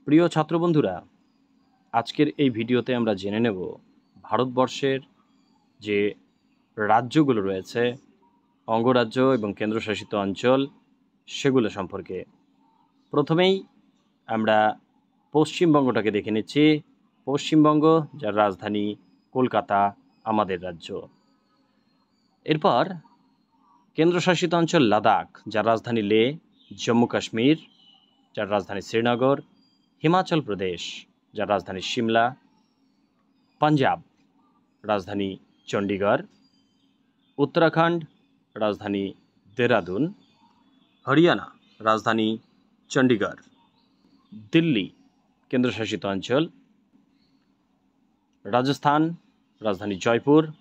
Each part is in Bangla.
প্রিয় ছাত্র বন্ধুরা, আজকের এই ভিডিওতে আমরা জেনে নেব ভারতবর্ষের যে রাজ্যগুলো রয়েছে, অঙ্গরাজ্য এবং কেন্দ্রশাসিত অঞ্চল, সেগুলো সম্পর্কে। প্রথমেই আমরা পশ্চিমবঙ্গটাকে দেখে নিচ্ছি। পশ্চিমবঙ্গ, যার রাজধানী কলকাতা, আমাদের রাজ্য। এরপর কেন্দ্রশাসিত অঞ্চল লাদাখ, যার রাজধানী লে। জম্মু কাশ্মীর, যার রাজধানী শ্রীনগর। হিমাচল প্রদেশ, যার রাজধানী সিমলা। পাঞ্জাব, রাজধানী চণ্ডীগড়। উত্তরাখণ্ড, রাজধানী দেরাদুন। হরিয়ানা, রাজধানী চণ্ডীগড়। দিল্লি, কেন্দ্রশাসিত অঞ্চল। রাজস্থান, রাজধানী জয়পুর।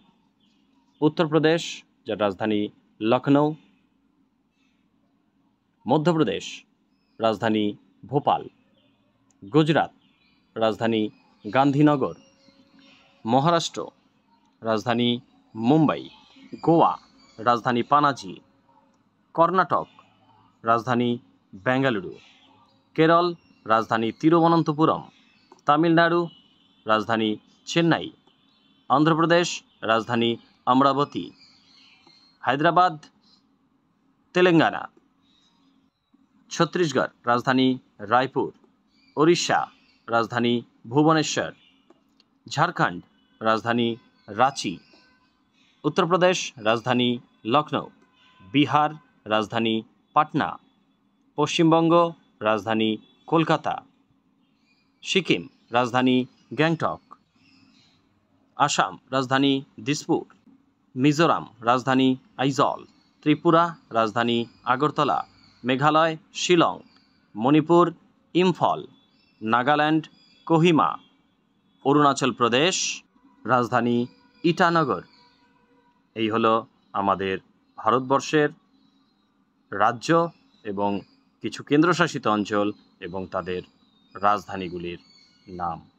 উত্তরপ্রদেশ, যার রাজধানী লখনৌ। মধ্যপ্রদেশ, রাজধানী ভোপাল। গুজরাট, রাজধানী গান্ধীনগর। মহারাষ্ট্র, রাজধানী মুম্বাই। গোয়া, রাজধানী পানাজি। কর্ণাটক, রাজধানী বেঙ্গালুরু। কেরল, রাজধানী তিরুবনন্তপুরম। তামিলনাড়ু, রাজধানী চেন্নাই। অন্ধ্রপ্রদেশ, রাজধানী অমরাবতী। হায়দ্রাবাদ, তেলেঙ্গানা। ছত্তিশগড়, রাজধানী রায়পুর। ওড়িশা, রাজধানী ভুবনেশ্বর। ঝাড়খণ্ড, রাজধানী রাঁচি। উত্তরপ্রদেশ, রাজধানী লখনৌ। বিহার, রাজধানী পাটনা। পশ্চিমবঙ্গ, রাজধানী কলকাতা। সিকিম, রাজধানী গ্যাংটক। আসাম, রাজধানী দিসপুর। মিজোরাম, রাজধানী আইজল। ত্রিপুরা, রাজধানী আগরতলা। মেঘালয়, শিলং। মণিপুর, ইম্ফল। নাগাল্যান্ড, কোহিমা। অরুণাচল প্রদেশ, রাজধানী ইটানগর। এই হলো আমাদের ভারতবর্ষের রাজ্য এবং কিছু কেন্দ্রশাসিত অঞ্চল এবং তাদের রাজধানীগুলির নাম।